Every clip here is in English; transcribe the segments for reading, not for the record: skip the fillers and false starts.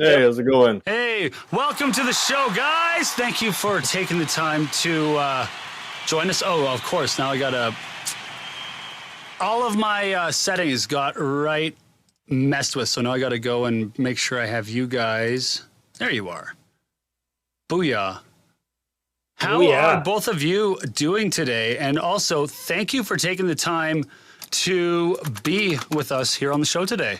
Hey, how's it going? Hey, welcome to the show, guys. Thank you for taking the time to join us. Oh, of course. Now I got all of my settings got right messed with. So now I got to go and make sure I have you guys. There you are. Booyah. How are both of you doing today? And also, thank you for taking the time to be with us here on the show today.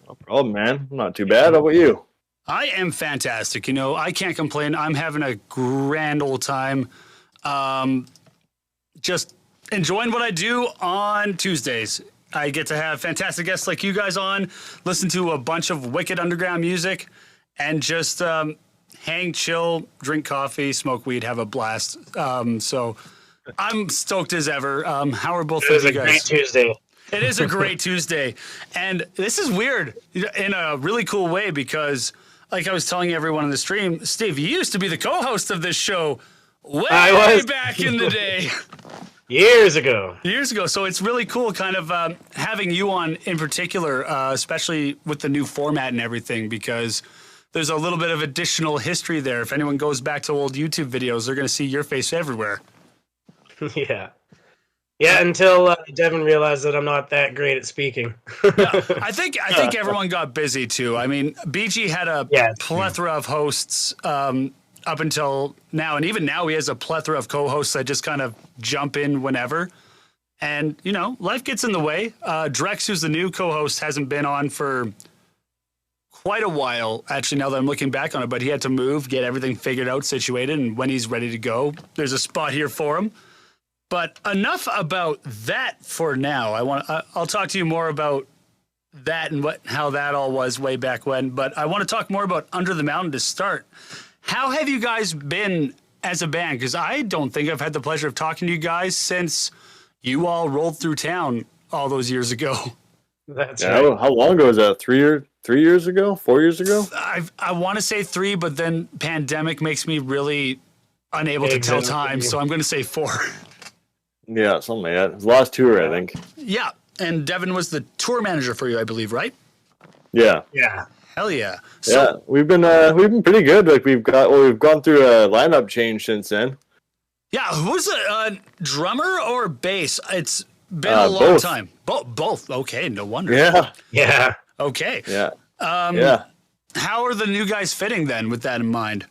No problem, man. I'm not too bad. How about you? I am fantastic. You know, I can't complain. I'm having a grand old time. Just enjoying what I do on Tuesdays. I get to have fantastic guests like you guys on, listen to a bunch of wicked underground music, and just hang, chill, drink coffee, smoke weed, have a blast. So I'm stoked as ever. How are both of you guys? It was a great Tuesday. It is a great Tuesday. And this is weird in a really cool way because, like I was telling everyone on the stream, Steve, you used to be the co-host of this show way back in the day. Years ago. So it's really cool kind of having you on in particular, especially with the new format and everything, because there's a little bit of additional history there. If anyone goes back to old YouTube videos, they're going to see your face everywhere. Yeah, until Devin realized that I'm not that great at speaking. Yeah, I think everyone got busy too. I mean, BG had a plethora of hosts up until now, and even now he has a plethora of co-hosts that just kind of jump in whenever. And you know, life gets in the way. Drex, who's the new co-host, hasn't been on for quite a while. Actually, now that I'm looking back on it, but he had to move, get everything figured out, situated, and when he's ready to go, there's a spot here for him. But enough about that for now. I'll talk to you more about that and how that all was way back when. But I want to talk more about Under the Mountain to start. How have you guys been as a band? Because I don't think I've had the pleasure of talking to you guys since you all rolled through town all those years ago. That's right. How long ago was that? 3 years ago? 4 years ago? I want to say 3, but then pandemic makes me really unable to tell time. So I'm going to say 4. Yeah, something like that. It was the last tour, I think. Yeah, and Devin was the tour manager for you, I believe, right? Yeah. Yeah. Hell yeah. So, yeah, we've been pretty good. Like we've gone through a lineup change since then. Yeah, who's a drummer or bass? It's been a long time. Both. Okay, no wonder. Yeah. Okay. Yeah. How are the new guys fitting then with that in mind?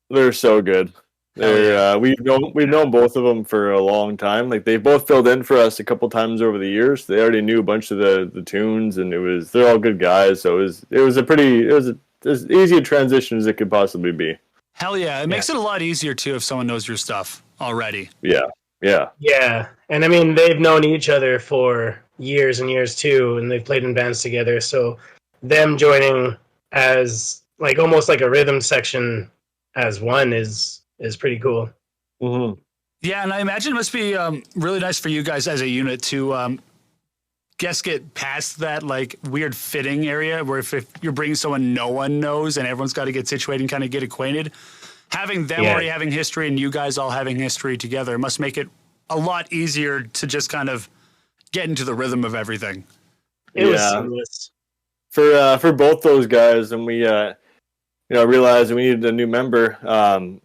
They're so good. We've known both of them for a long time. Like they've both filled in for us a couple times over the years. They already knew a bunch of the tunes, and they're all good guys. So it was as easy a transition as it could possibly be. Hell yeah! It makes it a lot easier too if someone knows your stuff already. Yeah. And I mean, they've known each other for years and years too, and they've played in bands together. So them joining as like almost like a rhythm section as one is pretty cool. Mm-hmm. Yeah, and I imagine it must be really nice for you guys as a unit to get past that like weird fitting area where if you're bringing someone no one knows and everyone's got to get situated and kind of get acquainted. Having them already having history and you guys all having history together must make it a lot easier to just kind of get into the rhythm of everything. It was seamless. For both those guys, and we realized we needed a new member.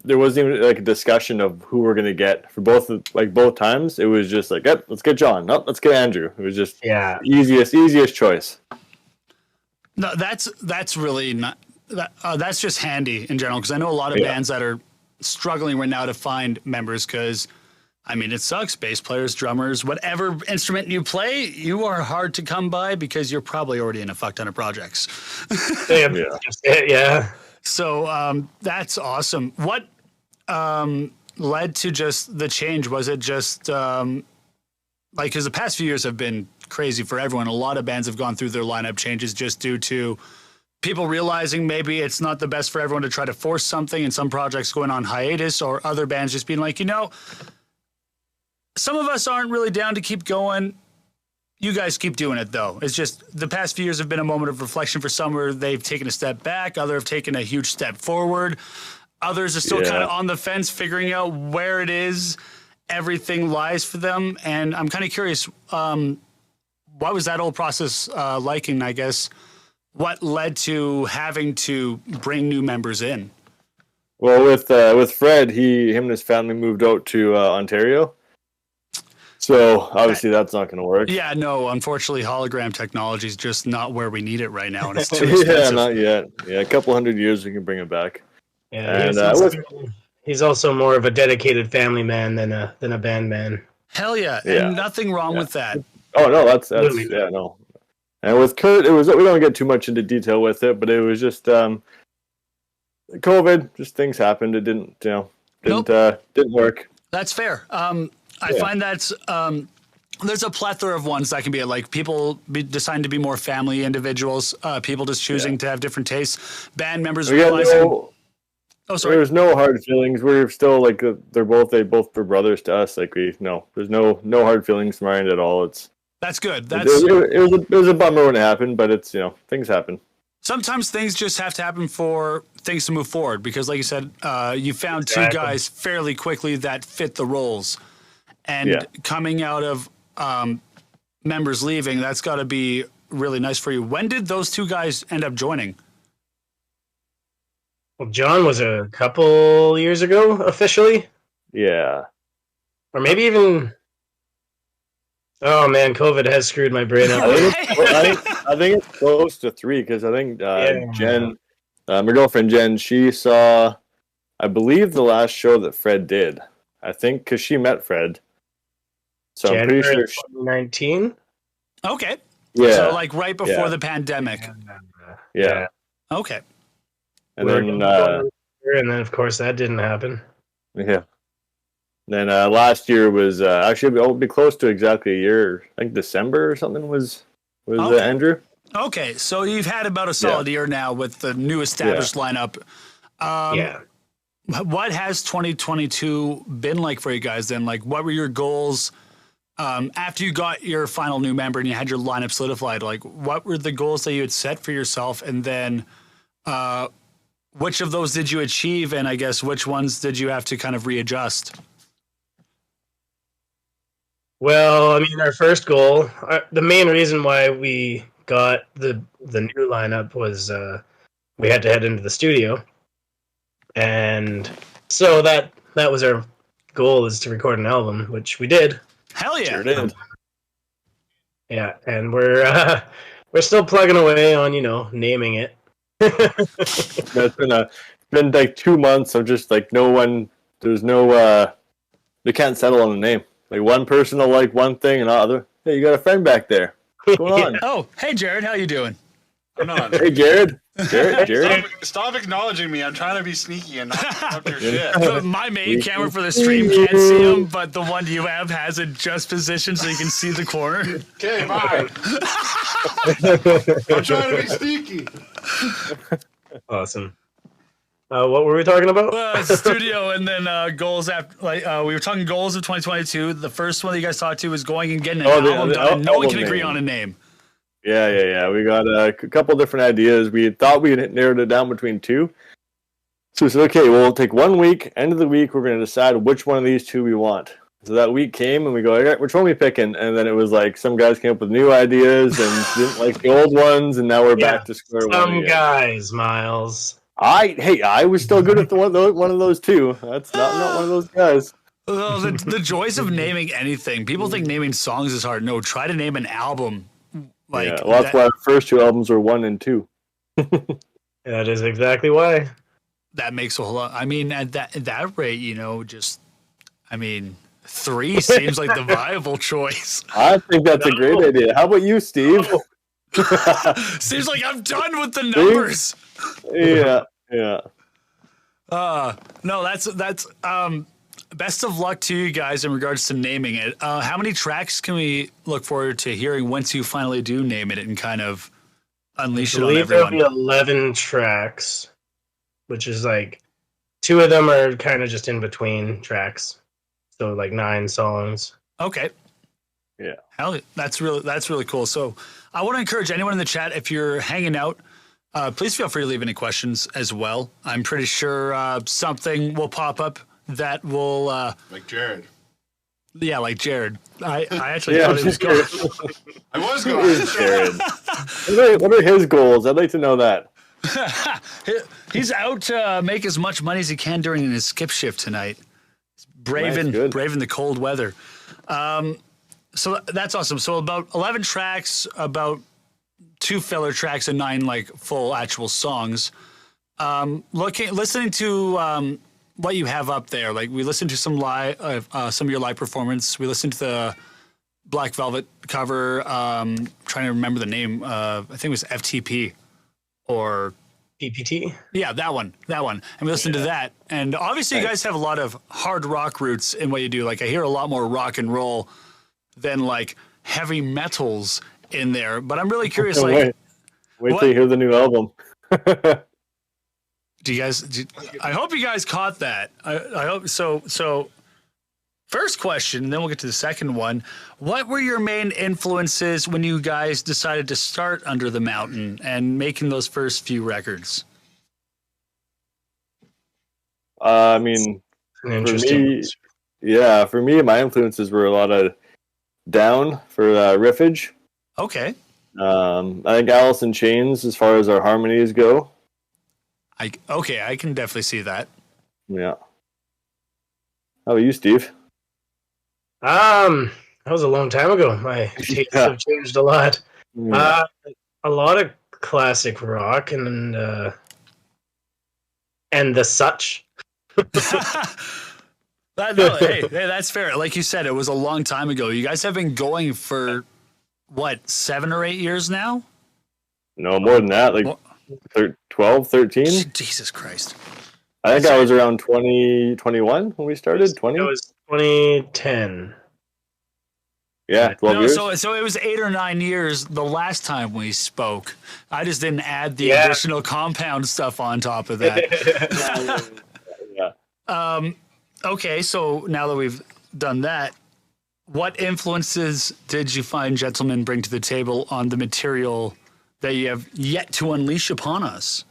There wasn't even like a discussion of who we're gonna get for both times. It was just like, yep, let's get John. Nope, let's get Andrew. It was just easiest choice. No, that's really not. That's just handy in general because I know a lot of bands that are struggling right now to find members because, I mean, it sucks. Bass players, drummers, whatever instrument you play, you are hard to come by because you're probably already in a fuck ton of projects. Yeah. So that's awesome. What led to just the change? Was it just because the past few years have been crazy for everyone. A lot of bands have gone through their lineup changes just due to people realizing maybe it's not the best for everyone to try to force something and some projects going on hiatus or other bands just being like, some of us aren't really down to keep going. You guys keep doing it, though. It's just the past few years have been a moment of reflection for some where they've taken a step back. Others have taken a huge step forward. Others are still kind of on the fence, figuring out where it is everything lies for them. And I'm kind of curious, what was that whole process like? And I guess what led to having to bring new members in? Well, with Fred, him and his family moved out to Ontario. So obviously that's not going to work. Yeah, no. Unfortunately, hologram technology is just not where we need it right now, and it's too expensive. Yeah, not yet. Yeah, a couple hundred years we can bring it back. Yeah, he's also more of a dedicated family man than a band man. Hell yeah, and nothing wrong with that. Oh no, that's yeah, no. And with Kurt, we don't get too much into detail with it, but it was just COVID. Just things happened. It didn't work. That's fair. I find that's there's a plethora of ones that can be like people deciding to be more family individuals, people just choosing to have different tastes, band members realizing. Sorry. There's no hard feelings. We're still like they both were brothers to us. Like there's no hard feelings from our end at all. That's good. It was a bummer when it happened, but it's things happen. Sometimes things just have to happen for things to move forward because, like you said, you found two guys fairly quickly that fit the roles. And coming out of members leaving, that's got to be really nice for you. When did those two guys end up joining? Well, John was a couple years ago, officially. Yeah. Or maybe even... Oh, man, COVID has screwed my brain up. I think it's close to 3, because I think Jen, my girlfriend Jen, she saw, I believe, the last show that Fred did. I think because she met Fred. So January I'm pretty sure 2019. Okay. Yeah. So like right before the pandemic. Yeah. Okay. And then of course that didn't happen. Yeah. Then last year was actually it'll be close to exactly a year. I think December or something was Andrew. Okay, so you've had about a solid year now with the new established lineup. What has 2022 been like for you guys then? Like, what were your goals after you got your final new member and you had your lineup solidified? Like, what were the goals that you had set for yourself? And then which of those did you achieve? And I guess which ones did you have to kind of readjust? Well, I mean, our first goal, the main reason why we got the new lineup was we had to head into the studio. And so that was our goal, is to record an album, which we did. Hell yeah. Sure did. Yeah, and we're still plugging away on, naming it. It's been like 2 months of just like they can't settle on a name. Like one person will like one thing and other. Hey, you got a friend back there. What's going on? Oh, hey Jared, how you doing? I'm on. Hey Jared. Jared. Stop acknowledging me. I'm trying to be sneaky and not up your shit. My main camera for the stream can't see him, but the one you have has it just positioned so you can see the corner. Okay, bye. I'm trying to be sneaky. Awesome. What were we talking about? Studio, and then goals after. We were talking goals of 2022. The first one that you guys talked to was going and getting an album done. No one can agree on a name. Yeah. We got a couple different ideas. We thought we had narrowed it down between 2. So we said, okay, well, we'll take 1 week. End of the week, we're going to decide which one of these 2 we want. So that week came, and we go, all right, which one are we picking? And then it was like some guys came up with new ideas and didn't like the old ones, and now we're back to square one. Some guys, Myles. I was still good at one of those 2. That's not one of those guys. Well, the joys of naming anything. People think naming songs is hard. No, try to name an album. That's why our first 2 albums were 1 and 2. That is exactly why. That makes a whole lot. I mean, at that rate, 3 seems like the viable choice. I think that's a great idea. How about you, Steve? Seems like I'm done with the numbers. Yeah. No, that's best of luck to you guys in regards to naming it. How many tracks can we look forward to hearing once you finally do name it and kind of unleash it on everyone? I believe there'll be 11 tracks, which is like 2 of them are kind of just in between tracks. So like 9 songs. Okay. Yeah. Hell, that's really cool. So I want to encourage anyone in the chat, if you're hanging out, please feel free to leave any questions as well. I'm pretty sure something will pop up that will... like Jared. Yeah, like Jared. I actually thought he was going. I was Who going. is Jared? What are his goals? I'd like to know that. He's out to make as much money as he can during his skip shift tonight. He's braving the cold weather. So that's awesome. So about 11 tracks, about 2 filler tracks, and 9 like full actual songs. Listening to what you have up there, like we listened to some of your live performance. We listened to the Black Velvet cover. Trying to remember the name. I think it was FTP or PPT. Yeah, that one. And we listened to that. And obviously, you guys have a lot of hard rock roots in what you do. Like I hear a lot more rock and roll than like heavy metals in there. But I'm really curious. Like, wait till you hear the new album. I hope you guys caught that. I hope so. So, first question, and then we'll get to the second one. What were your main influences when you guys decided to start Under the Mountain and making those first few records? I mean, for me, my influences were a lot of Down for riffage. Okay. I think Alice in Chains, as far as our harmonies go. I can definitely see that. Yeah. How about you, Steve? That was a long time ago. My tastes have changed a lot. Yeah. A lot of classic rock and the such. Hey, that's fair. Like you said, it was a long time ago. You guys have been going for what, 7 or 8 years now? No, more than that. Like 12, 13? Jesus Christ. I think I was around 2021 when we started. 20? It was 2010. Yeah, 12 years. So it was 8 or 9 years the last time we spoke. I just didn't add the additional compound stuff on top of that. Yeah. Okay, so now that we've done that, what influences did you find gentlemen bring to the table on the material that you have yet to unleash upon us?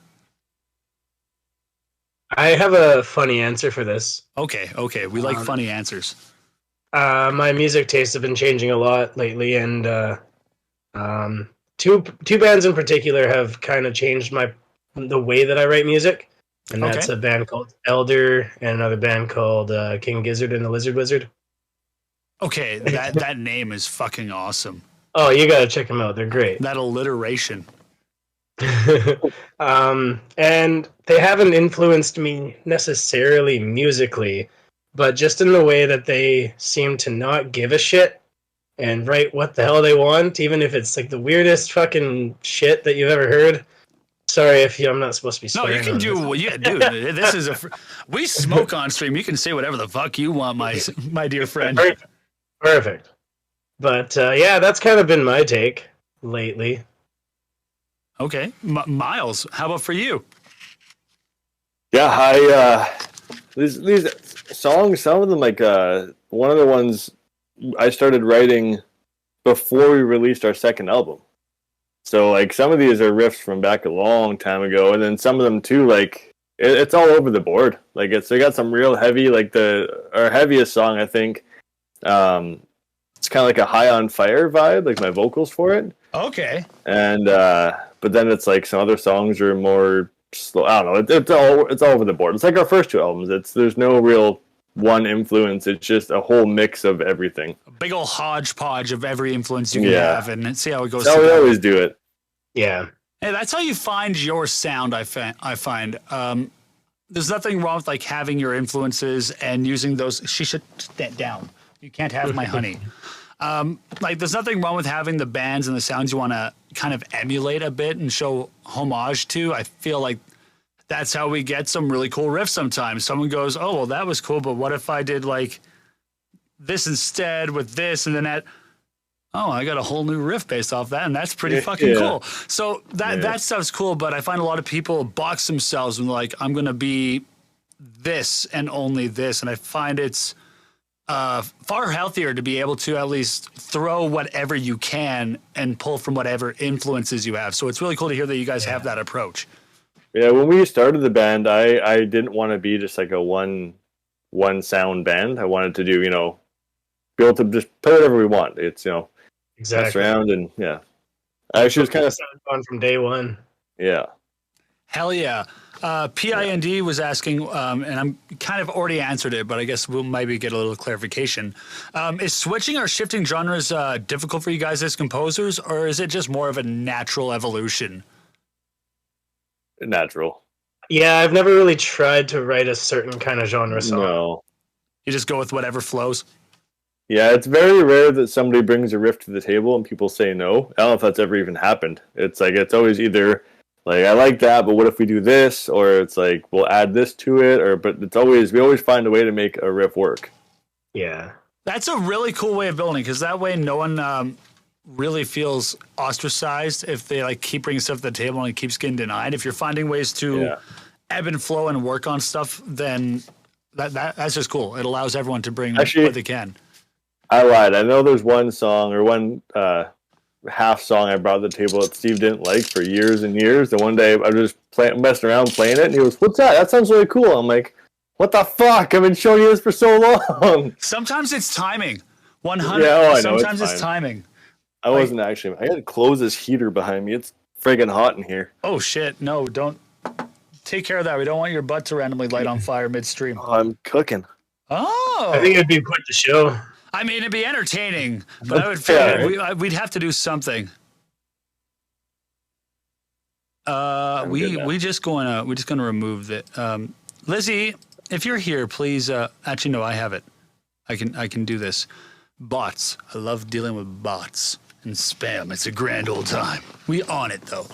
I have a funny answer for this. Okay. We like funny answers. My music tastes have been changing a lot lately, and two bands in particular have kind of changed the way that I write music. And that's a band called Elder and another band called King Gizzard and the Lizard Wizard. Okay, that name is fucking awesome. Oh, you gotta check them out. They're great. That alliteration. And they haven't influenced me necessarily musically, but just in the way that they seem to not give a shit and write what the hell they want, even if it's like the weirdest fucking shit that you've ever heard. Sorry if I'm not supposed to be swearing. No, you can do. Yeah, dude. This is we smoke on stream. You can say whatever the fuck you want, my dear friend. Perfect. But yeah, that's kind of been my take lately. Okay, Myles, how about for you? Yeah, these songs, some of them, like one of the ones I started writing before we released our second album. So like some of these are riffs from back a long time ago, and then some of them too, like it's all over the board. Like they got some real heavy, like our heaviest song, I think. It's kind of like a High on Fire vibe, like my vocals for it. Okay. And but then it's like some other songs are more slow. I don't know. It's all over the board. It's like our first 2 albums. There's no real one influence. It's just a whole mix of everything. A big old hodgepodge of every influence you can have, and see how it goes. That's how we always do it. Yeah. Hey, that's how you find your sound. I find. There's nothing wrong with like having your influences and using those. She should stand down. You can't have my honey. Like, there's nothing wrong with having the bands and the sounds you want to kind of emulate a bit and show homage to. I feel like that's how we get some really cool riffs sometimes. Someone goes, oh, well, that was cool, but what if I did like this instead with this and then that? Oh, I got a whole new riff based off that, and that's pretty fucking cool. So that stuff's cool, but I find a lot of people box themselves and like, I'm going to be this and only this, and I find it's far healthier to be able to at least throw whatever you can and pull from whatever influences you have. So it's really cool to hear that you guys have that approach. Yeah, when we started the band, I didn't want to be just like a one sound band. I wanted to do, be able to just play whatever we want. It's exactly mess around and Actually, it was kind of fun from day one. Yeah. Hell yeah. PIND was asking, and I'm kind of already answered it, but I guess we'll maybe get a little clarification. Is switching or shifting genres difficult for you guys as composers, or is it just more of a natural evolution? Natural. Yeah, I've never really tried to write a certain kind of genre song. No. You just go with whatever flows? Yeah, it's very rare that somebody brings a riff to the table and people say no. I don't know if that's ever even happened. It's like, it's always either like, I like that, but what if we do this? Or it's like, we'll add this to it. But we always find a way to make a riff work. Yeah. That's a really cool way of building, because that way no one really feels ostracized if they like keep bringing stuff to the table and it keeps getting denied. If you're finding ways to ebb and flow and work on stuff, then that's just cool. It allows everyone to bring what they can. I lied. I know there's one song or one half song I brought to the table that Steve didn't like for years and years. And one day I was just messing around playing it, and he goes, "What's that? That sounds really cool." I'm like, "What the fuck? I've been showing you this for so long." Sometimes it's timing. 100. Yeah, I know, Sometimes it's timing. I wasn't actually. I had to close this heater behind me. It's friggin' hot in here. Oh shit! No, don't take care of that. We don't want your butt to randomly light on fire midstream. Oh, I'm cooking. I think it'd be quite the show. I mean, it'd be entertaining, but I would figure we'd have to do something. We're just gonna remove that. Lizzie, if you're here, please. Actually, no, I have it. I can do this. Bots. I love dealing with bots and spam. It's a grand old time. We on it though.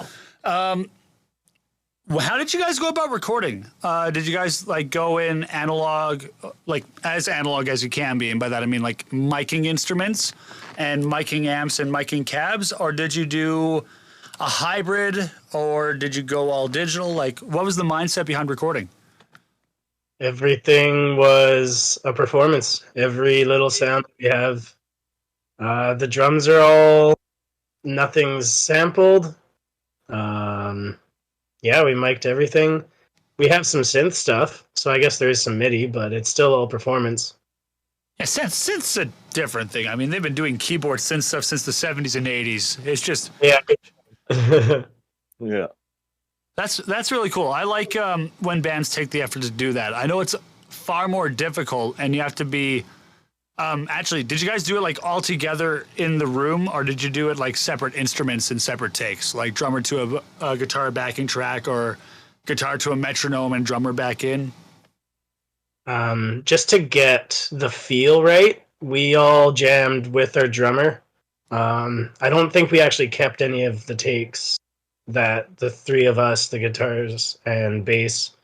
How did you guys go about recording? Did you guys like go in analog, like as analog as you can be, and by that I mean like miking instruments and miking amps and miking cabs, or did you do a hybrid, or did you go all digital? Like, what was the mindset behind recording? Everything was a performance. Every little sound we have. The drums are all, nothing's sampled. Yeah, we mic'd everything. We have some synth stuff, so I guess there is some MIDI, but it's still all performance. Yeah, synth's a different thing. I mean, they've been doing keyboard synth stuff since the 70s and 80s. It's just... Yeah. Yeah. That's really cool. I like when bands take the effort to do that. I know it's far more difficult, and you have to be... actually, did you guys do it like all together in the room, or did you do it like separate instruments and separate takes, like drummer to a guitar backing track, or guitar to a metronome and drummer back in? Just to get the feel right, we all jammed with our drummer. I don't think we actually kept any of the takes that the three of us, the guitars and bass,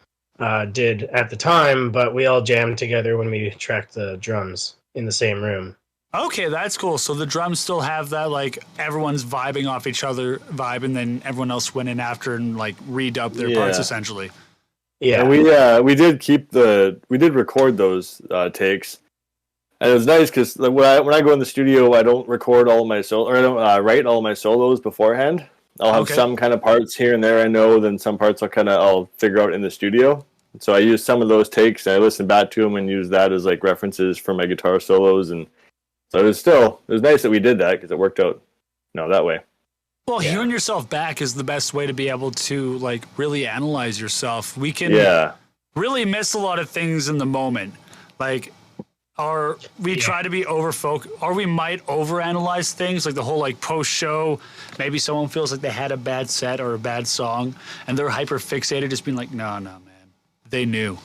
did at the time, but we all jammed together when we tracked the drums in the same room. Okay, that's cool. So the drums still have that, like, everyone's vibing off each other vibe, and then everyone else went in after and, like, redubbed their parts, essentially. Yeah. And we did record those takes. And it was nice because when I go in the studio, I don't record all my I don't write all my solos beforehand. I'll have some kind of parts here and there I know, then some parts I'll figure out in the studio. So I use some of those takes and I listen back to them and use that as like references for my guitar solos. And so it was nice that we did that because it worked out that way. Well, hearing yourself back is the best way to be able to like really analyze yourself. We can really miss a lot of things in the moment. Like, or we try to be or we might overanalyze things, like the whole like post-show. Maybe someone feels like they had a bad set or a bad song, and they're hyper fixated, just being like, no, man, they knew,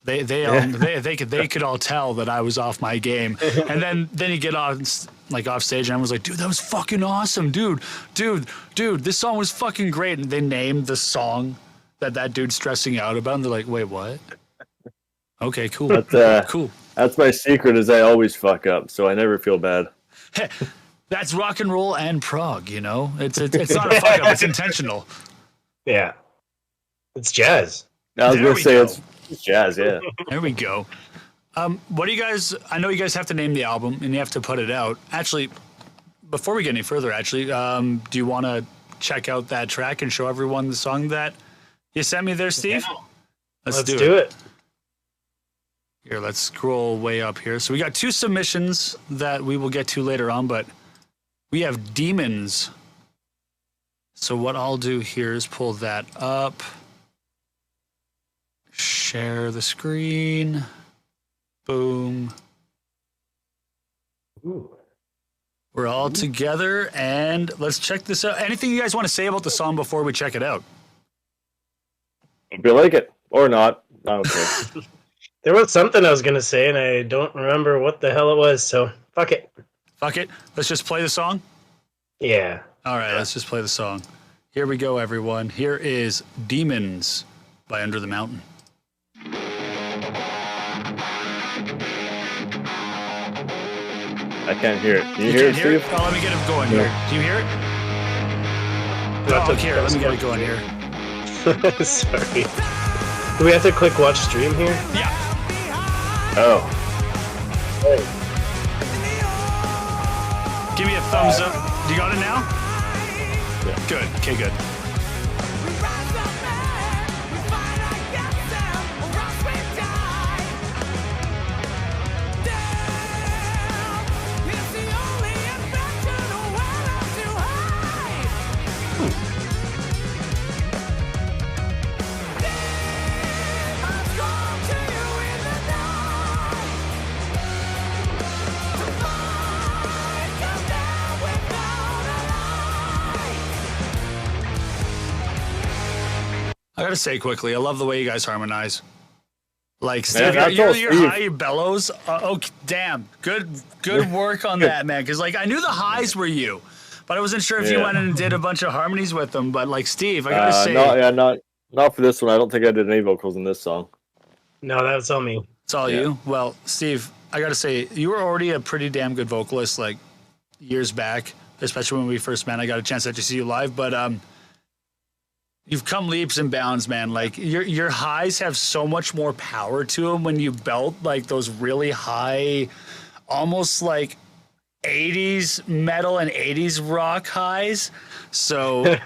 they could all tell that I was off my game. And then you get on off stage, and everyone's like, dude, that was fucking awesome, dude, this song was fucking great, and they named the song that dude's stressing out about, and they're like, wait, what? Okay, cool. Cool. That's my secret, is I always fuck up, so I never feel bad. That's rock and roll and prog, you know? It's not a fuck up, it's intentional. Yeah. It's jazz. I was going to say it's jazz, yeah. There we go. What do you guys... I know you guys have to name the album, and you have to put it out. Actually, before we get any further, do you want to check out that track and show everyone the song that you sent me there, Steve? Yeah. Let's do it. Here, let's scroll way up here. So we got 2 submissions that we will get to later on, but we have Demons. So what I'll do here is pull that up. Share the screen. Boom. Ooh. We're all together, and let's check this out. Anything you guys want to say about the song before we check it out? If you like it or not, I don't care. There was something I was going to say, and I don't remember what the hell it was, so fuck it. Fuck it. Let's just play the song? Yeah. All right, let's just play the song. Here we go, everyone. Here is Demons by Under the Mountain. I can't hear it. Can you hear it, Steve? Oh, let me get it going here. Do you hear it? Oh, here, let me get it going here. Sorry. Do we have to click watch stream here? Yeah. Oh. Give me a thumbs up. You got it now? Yeah. Good. Okay, good. I gotta say quickly, I love the way you guys harmonize. Like, Steve, Man, your high bellows. Damn, good work on that, man. Because like I knew the highs were you, but I wasn't sure if you went in and did a bunch of harmonies with them. But like Steve, I gotta say, not for this one. I don't think I did any vocals in this song. No, that's all me. It's all you. Well, Steve, I gotta say, you were already a pretty damn good vocalist, like years back, especially when we first met. I got a chance to see you live, but you've come leaps and bounds, man. Like your highs have so much more power to them when you belt like those really high, almost like 80s metal and 80s rock highs. So,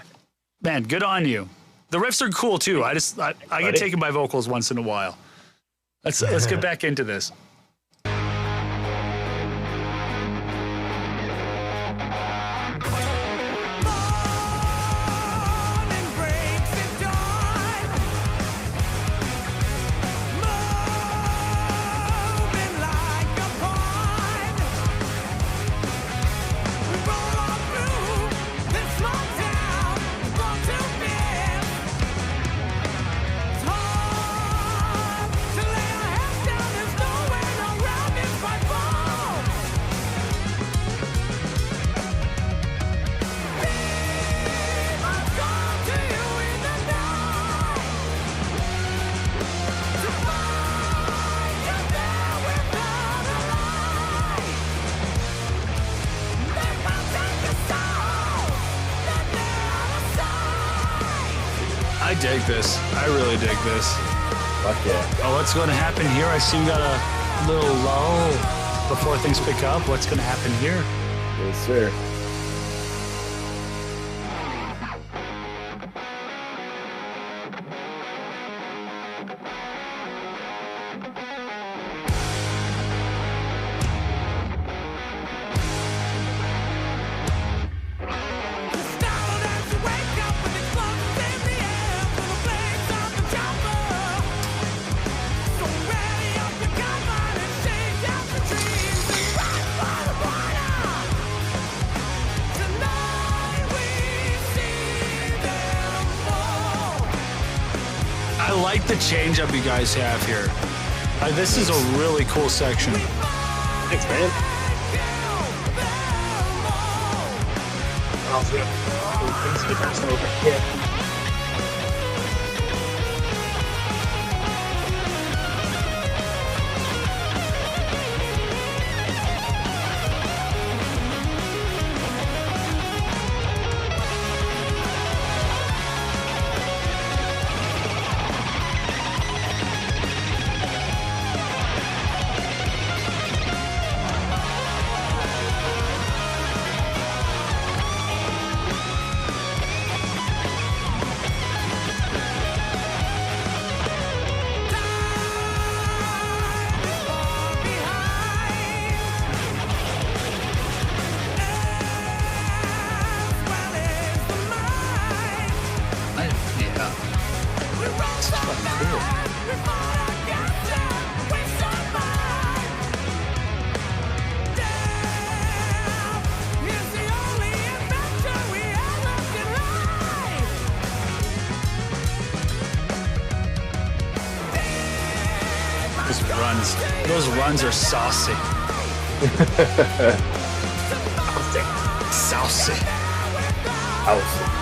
man, good on you. The riffs are cool too. I get taken by vocals once in a while. Let's get back into this. I dig this. I really dig this. Fuck yeah. Oh, what's going to happen here? I see we got a little lull before things pick up. What's going to happen here? Yes, sir. I like the change up you guys have here. This is a really cool section. Thanks, man. runs. Those runs are saucy. Saucy. House.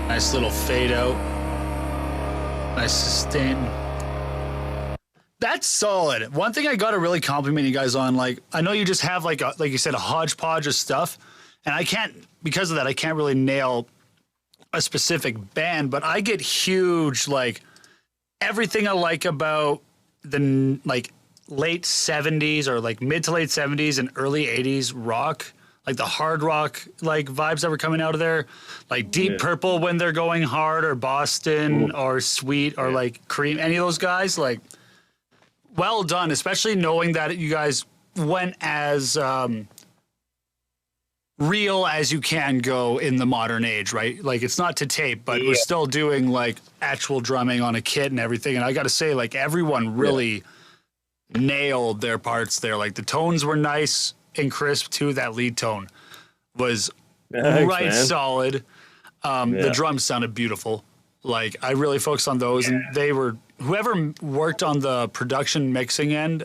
Nice little fade out. Nice sustain. That's solid. One thing I got to really compliment you guys on, like, I know you just have like you said, a hodgepodge of stuff, and I can't, because of that, I can't really nail a specific band, but I get huge, like, everything I like about the like late 70s or like mid to late 70s and early 80s rock. Like the hard rock like vibes that were coming out of there, like Deep Purple when they're going hard, or Boston or Sweet or like Cream, any of those guys, like, well done, especially knowing that you guys went as real as you can go in the modern age, right? Like, it's not to tape, but we're still doing like actual drumming on a kit and everything. And I got to say, like, everyone really nailed their parts there. Like, the tones were nice and crisp too. That lead tone was solid. The drums sounded beautiful. Like, I really focused on those, and they were, whoever worked on the production mixing end.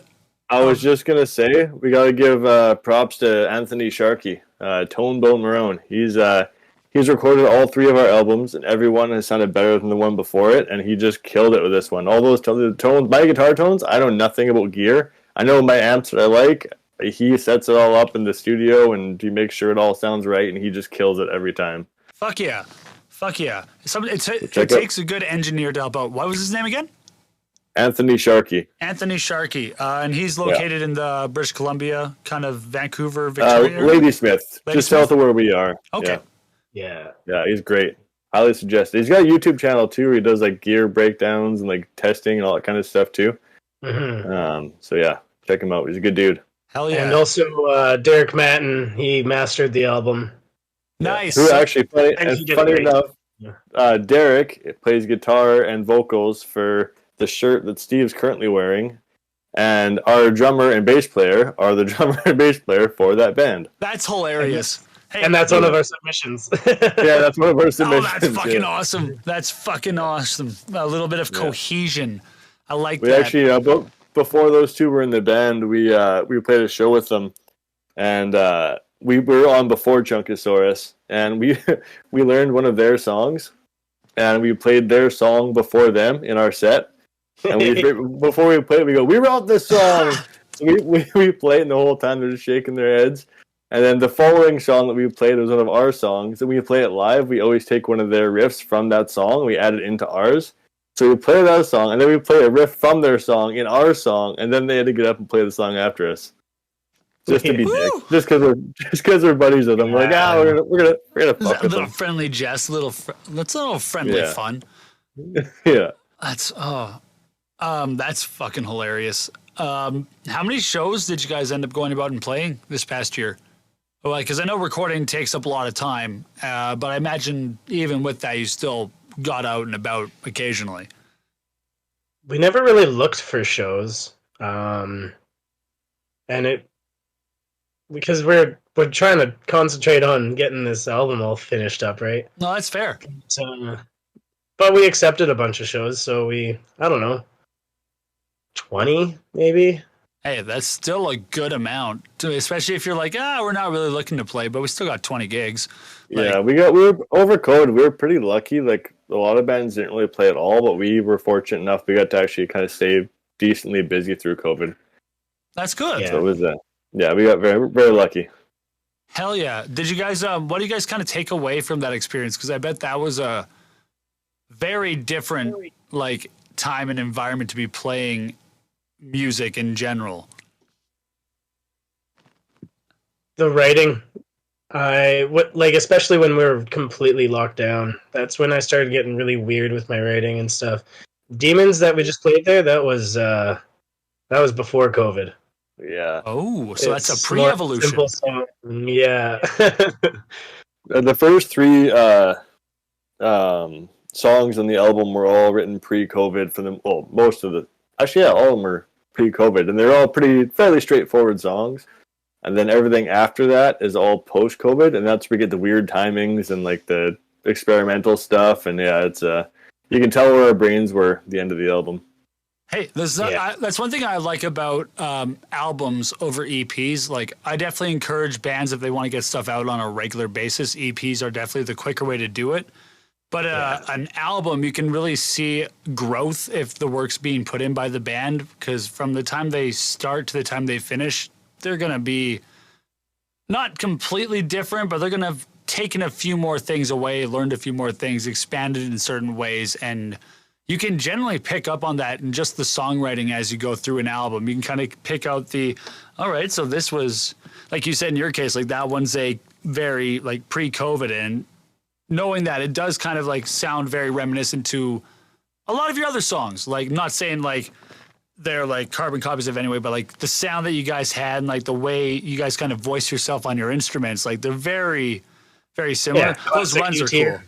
I was just gonna say, we gotta give props to Anthony Sharkey, Tone Bone Marone. He's recorded all 3 of our albums, and every one has sounded better than the one before it, and he just killed it with this one. All those tones, my guitar tones, I know nothing about gear. I know my amps that I like. He sets it all up in the studio, and he makes sure it all sounds right, and he just kills it every time. Fuck yeah. It takes a good engineer to help out. What was his name again? Anthony Sharkey. Anthony Sharkey. And he's located in the British Columbia, kind of Vancouver, Victoria area? Ladysmith, just south of where we are. Okay. Yeah, he's great. Highly suggested. He's got a YouTube channel, too, where he does, like, gear breakdowns and, like, testing and all that kind of stuff, too. Mm-hmm. So, yeah, check him out. He's a good dude. Hell yeah. And also Derek Matten, he mastered the album. Nice. Who actually, funny enough, Derek plays guitar and vocals for the shirt that Steve's currently wearing, and our drummer and bass player are the drummer and bass player for that band. That's hilarious. And that's one of our submissions. Yeah, that's one of our submissions. Oh, that's fucking awesome. That's fucking awesome. A little bit of cohesion. I like that. We actually, before those 2 were in the band, we played a show with them, and we were on before Chunkosaurus, and we learned one of their songs, and we played their song before them in our set. And before we played it, we go, "We wrote this song." So we play it, and the whole time they're just shaking their heads. And then the following song that we played was one of our songs, and we play it live. We always take one of their riffs from that song, and we add it into ours. So we play that song, and then we play a riff from their song in our song, and then they had to get up and play the song after us, just to be dicks. Just because we're buddies with them. We're like, we're gonna fuck with them. A little friendly jest, that's a little friendly fun. Yeah. That's fucking hilarious. How many shows did you guys end up going about and playing this past year? Well, because I know recording takes up a lot of time, but I imagine even with that, you still got out and about occasionally. We never really looked for shows, and because we're trying to concentrate on getting this album all finished up, right? No, that's fair. But we accepted a bunch of shows, so I don't know, 20 maybe. Hey, that's still a good amount, especially if you're like, we're not really looking to play, but we still got 20 gigs. Yeah, we were over COVID. We were pretty lucky. Like, a lot of bands didn't really play at all, but we were fortunate enough we got to actually kind of stay decently busy through COVID. That's good. Yeah. So it was we got very, very lucky. Hell yeah. Did you guys, what do you guys kind of take away from that experience? Because I bet that was a very different, like, time and environment to be playing music in general. The writing, especially when we were completely locked down. That's when I started getting really weird with my writing and stuff. Demons that we just played there, that was before COVID. Yeah. Oh, so that's a pre-evolution. Simple song. Yeah. The first 3 songs on the album were all written pre-COVID for them. Well, most of the actually, yeah, all of them were pre-COVID, and they're all fairly straightforward songs. And then everything after that is all post-COVID, and that's where we get the weird timings and like the experimental stuff. And yeah, it's you can tell where our brains were at the end of the album. Hey, that's one thing I like about albums over EPs. Like, I definitely encourage bands if they want to get stuff out on a regular basis. EPs are definitely the quicker way to do it. But an album, you can really see growth if the work's being put in by the band, because from the time they start to the time they finish, they're going to be not completely different, but they're going to have taken a few more things away, learned a few more things, expanded in certain ways, and you can generally pick up on that in just the songwriting as you go through an album. You can kind of pick out all right, so this was, like you said in your case, like that one's a very like pre-COVID, and knowing that it does kind of like sound very reminiscent to a lot of your other songs. Like, not saying like they're like carbon copies of anyway, but like the sound that you guys had and like the way you guys kind of voice yourself on your instruments, like they're very, very similar. Yeah, those runs are cool. Yeah.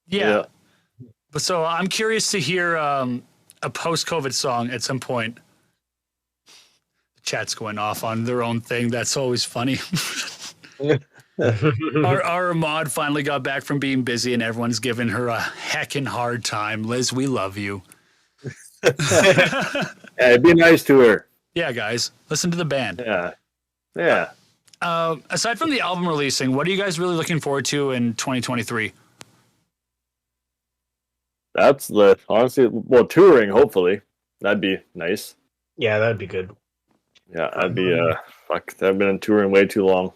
Yeah. But so I'm curious to hear a post-COVID song at some point. The chat's going off on their own thing. That's always funny. Our mod finally got back from being busy, and everyone's giving her a heckin' hard time. Liz, we love you. Yeah, be nice to her. Yeah, guys, listen to the band. Yeah. Aside from the album releasing, what are you guys really looking forward to in 2023? That's honestly, touring, hopefully. That'd be nice. Yeah, that'd be good. Yeah, that'd be, I've been touring way too long.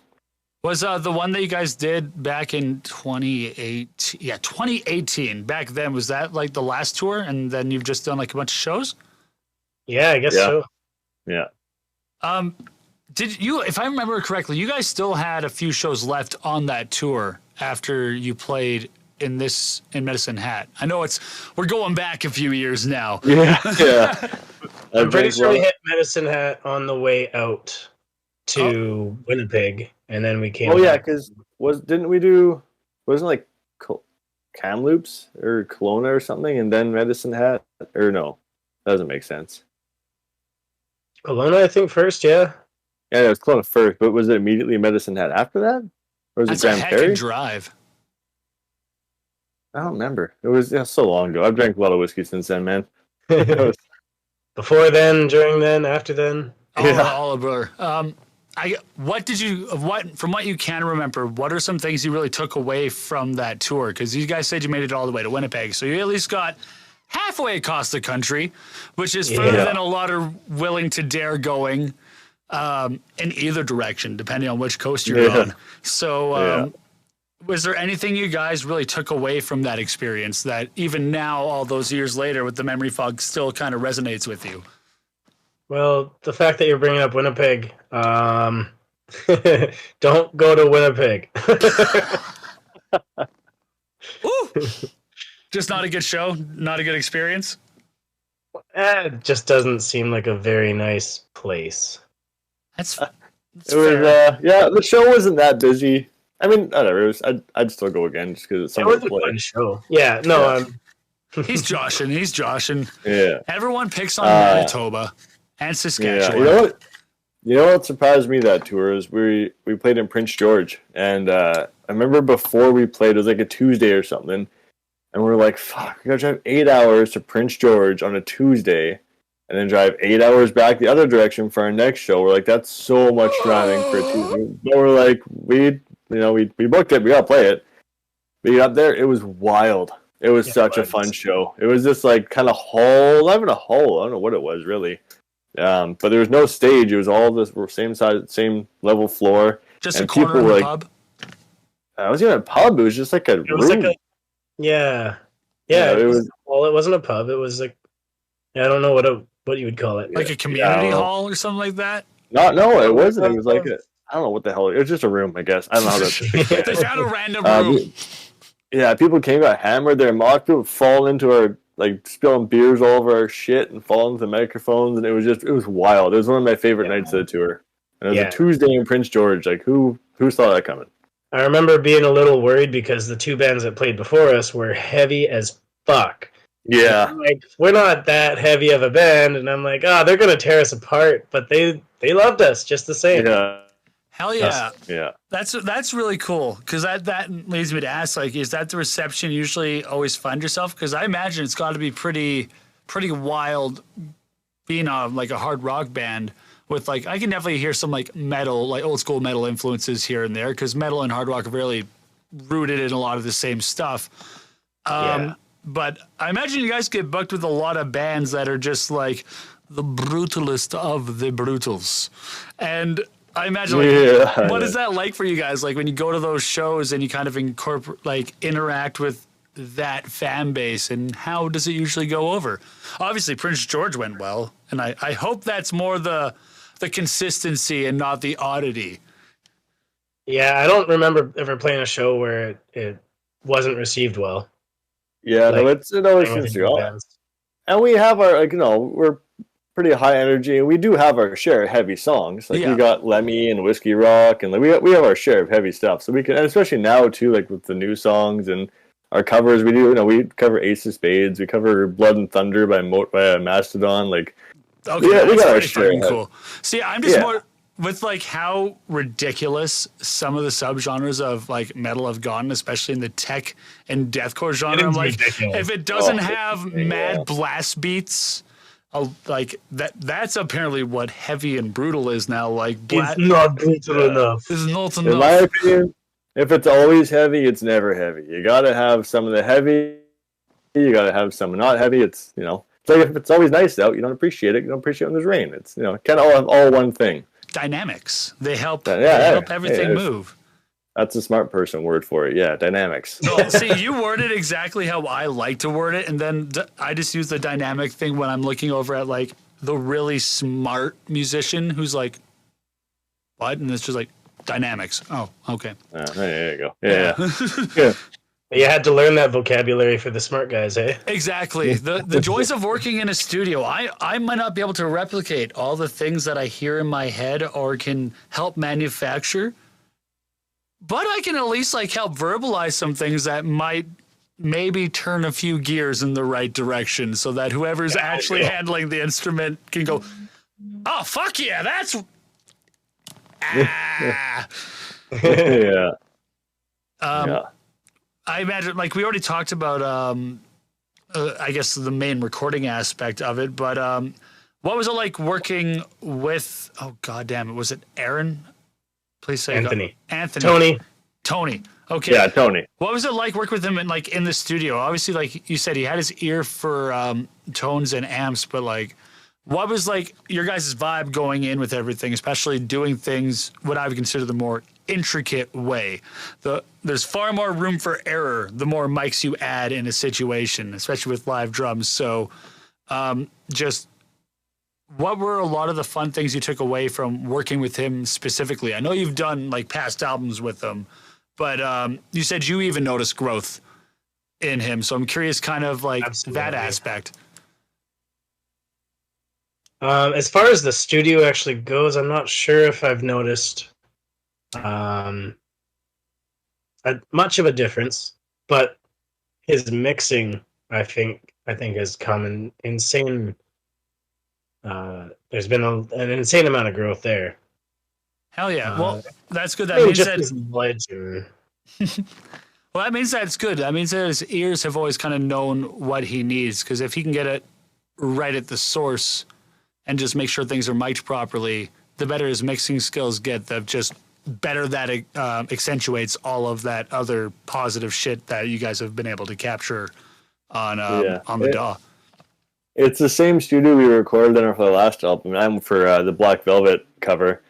Was the one that you guys did back in 2018? Yeah, 2018. Back then, was that like the last tour, and then you've just done like a bunch of shows? Yeah, I guess so. Yeah. Did you, if I remember correctly, you guys still had a few shows left on that tour after you played in Medicine Hat? I know we're going back a few years now. Yeah. I'm pretty sure we hit Medicine Hat on the way out to Winnipeg, and then we came. Oh yeah, because wasn't like Kamloops or Kelowna or something, and then Medicine Hat, or no, that doesn't make sense. Kelowna, I think first, yeah. Yeah, it was Kelowna first, but was it immediately Medicine Hat after that, or was That's it a Grand heckin' Prairie? drive. I don't remember. It was so long ago. I've drank a lot of whiskey since then, man. Before then, during then, after then. All a blur. From what you can remember, what are some things you really took away from that tour? Because you guys said you made it all the way to Winnipeg, so you at least got halfway across the country, which is further than a lot are willing to dare going in either direction, depending on which coast you're on. So was there anything you guys really took away from that experience that even now, all those years later, with the memory fog, still kind of resonates with you? Well, the fact that you're bringing up Winnipeg, don't go to Winnipeg. Ooh. Just not a good show? Not a good experience? It just doesn't seem like a very nice place. That's fair. The show wasn't that busy. I mean, whatever. I'd still go again just because it was a fun show. Yeah, no, he's joshing. Yeah. Everyone picks on Manitoba and Saskatchewan. Yeah. You know what surprised me that tour is we played in Prince George, and I remember before we played, it was like a Tuesday or something, and we were like, fuck, we gotta drive 8 hours to Prince George on a Tuesday, and then drive 8 hours back the other direction for our next show. We're like, that's so much driving for a Tuesday. But we're like, we booked it, we gotta play it. We got there, it was wild. It was such a fun show. It was just like kind of hall, not even a hall, I don't know what it was really. But there was no stage. It was all this same size, same level floor. Just a corner of a pub? It wasn't even a pub. It was just like a room. Yeah, it wasn't a pub. It was like, I don't know what you would call it. Like a community hall or something like that? No, it wasn't. It was like I don't know what the hell. It was just a room, I guess. I don't know how to. They found a random room. People came, got hammered there. Mock people fall into our, like, spilling beers all over our shit and falling into the microphones, and it was wild. It was one of my favorite nights of the tour. And it was a Tuesday in Prince George. Like, who saw that coming? I remember being a little worried because the two bands that played before us were heavy as fuck. Yeah. Like, we're not that heavy of a band, and I'm like, oh, they're gonna tear us apart, but they loved us just the same. Yeah. Hell yeah. Yeah. That's really cool, because that leads me to ask, like, is that the reception you usually always find yourself? Because I imagine it's got to be pretty wild being like a hard rock band with, like, I can definitely hear some like metal, like old school metal influences here and there, because metal and hard rock are really rooted in a lot of the same stuff. But I imagine you guys get booked with a lot of bands that are just like the brutalist of the brutals. And I imagine, like, what is that like for you guys? Like, when you go to those shows and you kind of interact with that fan base, and how does it usually go over? Obviously, Prince George went well, and I hope that's more the consistency and not the oddity. Yeah, I don't remember ever playing a show where it wasn't received well. Yeah, like, it always seems to go. And we have our, like, we're pretty high energy, and we do have our share of heavy songs. Like, we got Lemmy and Whiskey Rock, and like, we have our share of heavy stuff. So we can, and especially now too, like with the new songs and our covers, we do. We cover Ace of Spades, we cover Blood and Thunder by Mastodon. Like, okay, we got our share. Cool. See, I'm just more with like how ridiculous some of the subgenres of like metal have gotten, especially in the tech and deathcore genre. I'm like, if it doesn't have mad blast beats, like that's apparently what heavy and brutal is now. Like, it's not brutal enough. It's not enough. In my opinion, if it's always heavy, it's never heavy. You gotta have some of the heavy. You gotta have some not heavy. It's it's like if it's always nice out, you don't appreciate it. You don't appreciate it when there's rain. It's kind of all one thing. Dynamics. They help. Help everything move. That's a smart person word for it. Yeah, dynamics. Well, see, you worded exactly how I like to word it, and then I just use the dynamic thing when I'm looking over at like the really smart musician who's like, what? And it's just like dynamics. Oh, okay. There you go. Yeah. Yeah. You had to learn that vocabulary for the smart guys, eh? Exactly. The joys of working in a studio. I might not be able to replicate all the things that I hear in my head or can help manufacture, but I can at least like help verbalize some things that might maybe turn a few gears in the right direction so that whoever's actually handling the instrument can go, oh, fuck yeah, that's... Yeah. I imagine, like, we already talked about, I guess, the main recording aspect of it, but what was it like working with, oh, goddamn it, was it Aaron? Please say Anthony. Tony. Okay. Yeah, Tony. What was it like working with him in the studio? Obviously, like you said, he had his ear for tones and amps, but, like, what was, like, your guys' vibe going in with everything, especially doing things what I would consider the more intricate way? There's far more room for error the more mics you add in a situation, especially with live drums. So just what were a lot of the fun things you took away from working with him specifically? I know you've done like past albums with him, but you said you even noticed growth in him. So I'm curious kind of like that aspect. As far as the studio actually goes, I'm not sure if I've noticed much of a difference, but his mixing, I think has come in insane. There's been an insane amount of growth there. Hell yeah! Well, that's good. That means that. Well, that means that it's good. That means that his ears have always kind of known what he needs. Because if he can get it right at the source and just make sure things are mic'd properly, the better his mixing skills get. The just better that accentuates all of that other positive shit that you guys have been able to capture on the DAW. It's the same studio we recorded in for the last album. I'm for the Black Velvet cover.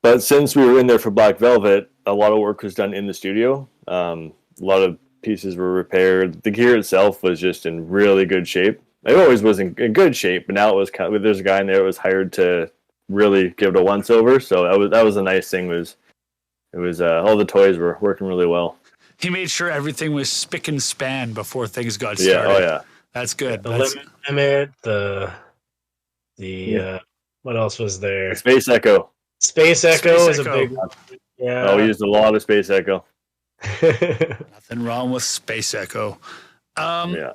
But since we were in there for Black Velvet, a lot of work was done in the studio. A lot of pieces were repaired. The gear itself was just in really good shape. It always was in good shape, but now it was kind of, there's a guy in there that was hired to really give it a once over. So that was a nice thing. It was all the toys were working really well. He made sure everything was spick and span before things got started. Oh yeah, that's good. The limit, what else was there? Space Echo. Space Echo is a big one. Yeah. Oh, we used a lot of Space Echo. Nothing wrong with Space Echo. Yeah.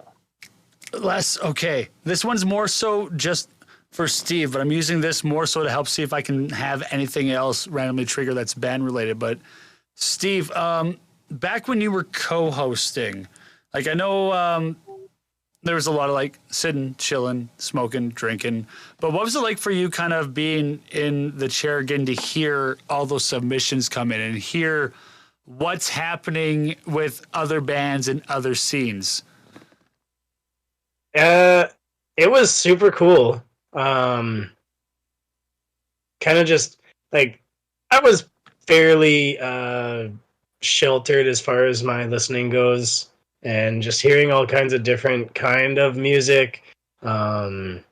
Okay. This one's more so just for Steve, but I'm using this more so to help see if I can have anything else randomly trigger that's band related. But Steve, back when you were co-hosting, like I know there was a lot of like sitting, chilling, smoking, drinking. But what was it like for you kind of being in the chair, getting to hear all those submissions come in and hear what's happening with other bands and other scenes? It was super cool. Kind of just like I was fairly sheltered as far as my listening goes, and just hearing all kinds of different kind of music, and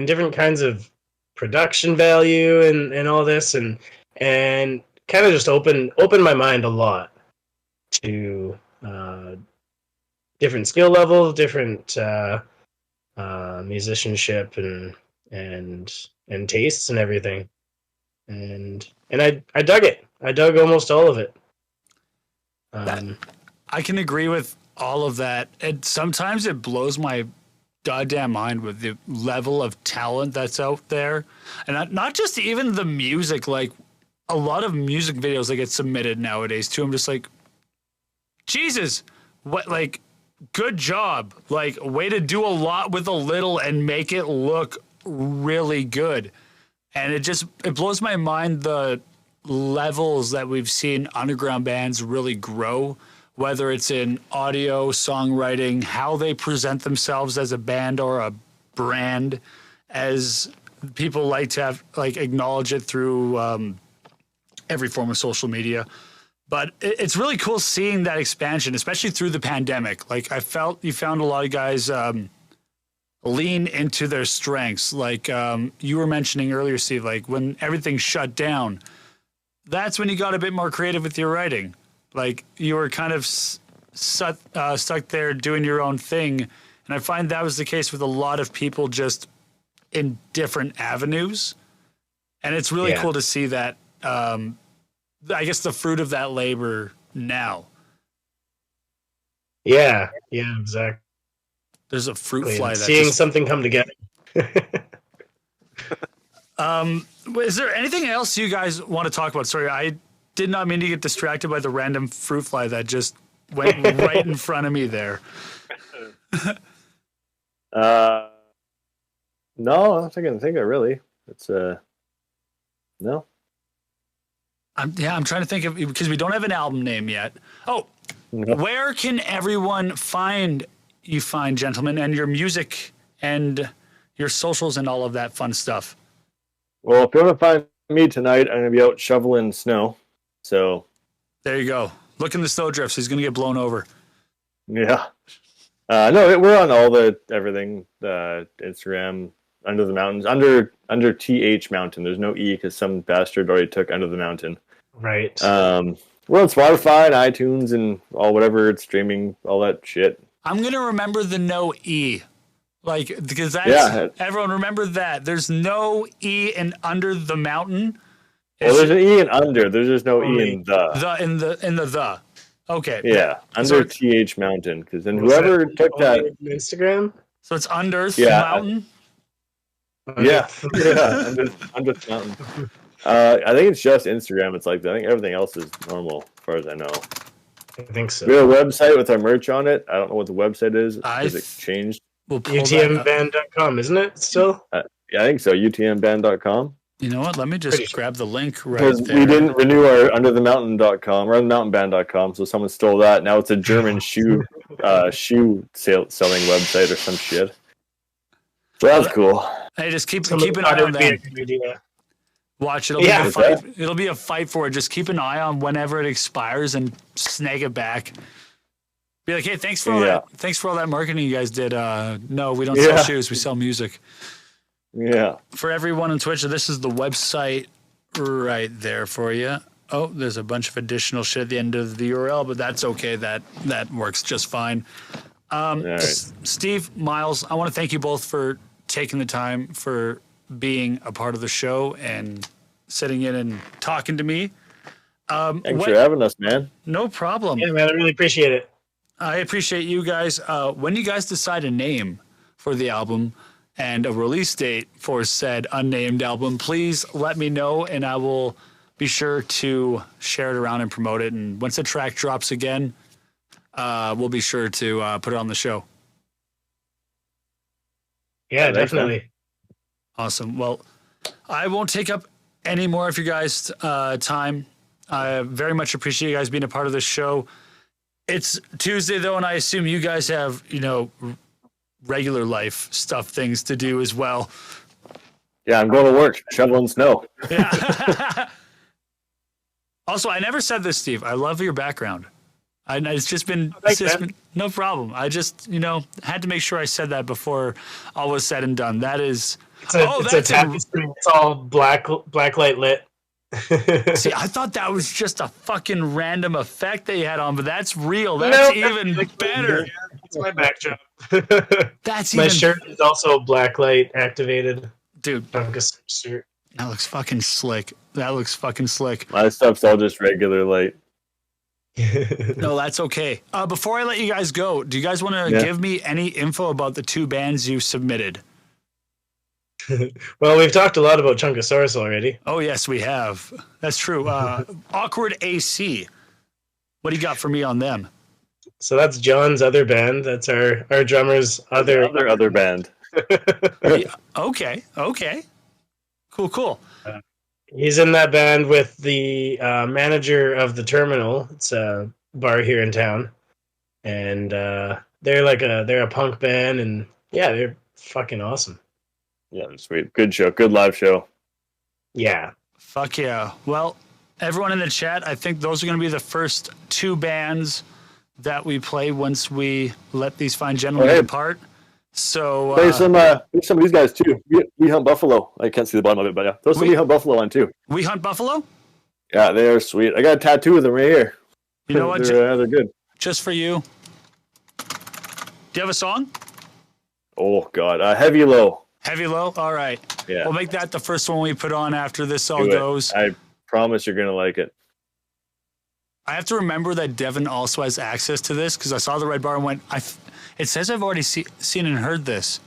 different kinds of production value and all this, and kind of just opened my mind a lot to different skill levels, different musicianship and tastes and everything, and I dug it. I dug almost all of it. I can agree with all of that. And sometimes it blows my goddamn mind with the level of talent that's out there, and not just even the music. Like a lot of music videos that get submitted nowadays too. I'm just like, Jesus, what like. Good job. Like, way to do a lot with a little and make it look really good. And it blows my mind the levels that we've seen underground bands really grow, whether it's in audio, songwriting, how they present themselves as a band or a brand, as people like to have, like, acknowledge it through every form of social media. But it's really cool seeing that expansion, especially through the pandemic. Like, I felt you found a lot of guys lean into their strengths. Like you were mentioning earlier, Steve, like when everything shut down, that's when you got a bit more creative with your writing. Like you were kind of stuck there doing your own thing. And I find that was the case with a lot of people just in different avenues. And it's really cool to see that. I guess the fruit of that labor now. Yeah, exactly. There's a fruit fly. Seeing something come together. Is there anything else you guys want to talk about? Sorry, I did not mean to get distracted by the random fruit fly that just went right in front of me there. No, I don't think I can think of really. It's no. I'm trying to think of, because we don't have an album name yet. Oh, no. Where can everyone find you, fine gentlemen, and your music and your socials and all of that fun stuff? Well, if you want to find me tonight, I'm going to be out shoveling snow. So there you go. Look in the snow drifts. He's going to get blown over. Yeah. No, we're on all everything, Instagram, Under the Mountains, under TH Mountain. There's no E because some bastard already took Under the Mountain. Right. We're on Spotify and iTunes and all whatever it's streaming, all that shit. I'm gonna remember the no E, like because that's everyone remember that. There's no E in Under the Mountain. Well, there's an E in under. There's just no E in the. The. Okay. Yeah, under TH Mountain, because then whoever took that Instagram. So it's Under Mountain. Yeah, under the mountain. I think it's just Instagram. It's like I think everything else is normal, as far as I know. I think so. We have a website with our merch on it. I don't know what the website is because it changed. UTMband.com, isn't it still? Yeah, I think so. UTMband.com. You know what? Let me just grab the link right there. We didn't renew our underthemountain.com or underthemountainband.com, so someone stole that. Now it's a German shoe selling website or some shit. So that's cool. Hey, just keep an eye on that. Watch, it'll be a fight. It'll be a fight for it. Just keep an eye on whenever it expires and snag it back. Be like, hey, thanks for all that. Thanks for all that marketing you guys did. No, we don't sell shoes. We sell music. Yeah. For everyone on Twitch, this is the website right there for you. Oh, there's a bunch of additional shit at the end of the URL, but that's okay. That works just fine. Right. Steve, Myles, I want to thank you both for taking the time for being a part of the show and sitting in and talking to me. Thanks for having us, man. No problem. Yeah, man, I really appreciate it. I appreciate you guys. When you guys decide a name for the album and a release date for said unnamed album, please let me know, and I will be sure to share it around and promote it. And once the track drops again, we'll be sure to put it on the show. Yeah, definitely. Awesome. Well, I won't take up any more of your guys' time. I very much appreciate you guys being a part of this show. It's Tuesday, though, and I assume you guys have, regular life stuff, things to do as well. Yeah, I'm going to work, shoveling snow. Yeah. Also, I never said this, Steve. I love your background. It's just been no problem. I just, had to make sure I said that before all was said and done. That is... It's a tapestry. It's all black light lit. See, I thought that was just a fucking random effect that you had on, but that's real. That's even better. It's my backdrop. That's my shirt is also black light activated. Dude, shirt. That looks fucking slick. My stuff's all just regular light. No, that's okay. Before I let you guys go, do you guys want to give me any info about the two bands you submitted? Well, we've talked a lot about Chunkosaurus already. Oh, yes, we have. That's true. Awkward AC. What do you got for me on them? So that's John's other band. That's our drummer's other band. Okay. Cool. He's in that band with the manager of the Terminal. It's a bar here in town, and they're a punk band, and yeah, they're fucking awesome. Yeah, sweet. Good show. Good live show. Yeah. Fuck yeah. Well, everyone in the chat, I think those are going to be the first two bands that we play once we let these fine gentlemen depart. So play some of these guys too. We Hunt Buffalo. I can't see the bottom of it, but yeah, throw some We Hunt Buffalo on too. We Hunt Buffalo? Yeah, they are sweet. I got a tattoo of them right here. You know what? They're good. Just for you. Do you have a song? Oh God, Heavy Low. Heavy Low? All right. Yeah. We'll make that the first one we put on after this all goes. I promise you're going to like it. I have to remember that Devin also has access to this because I saw the red bar and went, it says I've already seen and heard this.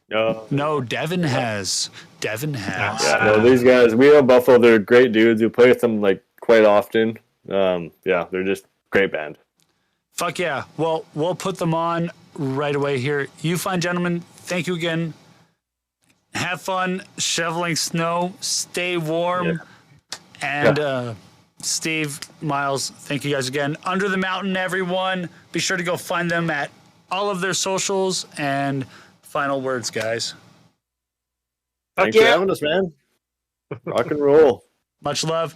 No, Devin has. Yeah, no, these guys, We Are Buffalo, they're great dudes. We play with them quite often. Yeah, they're just great band. Fuck yeah. Well, we'll put them on right away here. You fine gentlemen, thank you again. Have fun shoveling snow. Stay warm. Yeah. And Steve, Myles, thank you guys again. Under the Mountain, everyone. Be sure to go find them at all of their socials. And final words, guys. Thanks for having us, man. Rock and roll. Much love.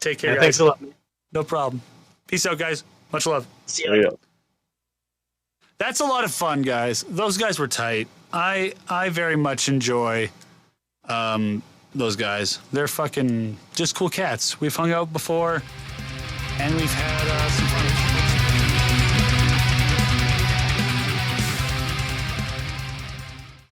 Take care, guys. Thanks a lot. No problem. Peace out, guys. Much love. See you later. That's a lot of fun, guys. Those guys were tight. I very much enjoy those guys. They're fucking just cool cats. We've hung out before, and we've had some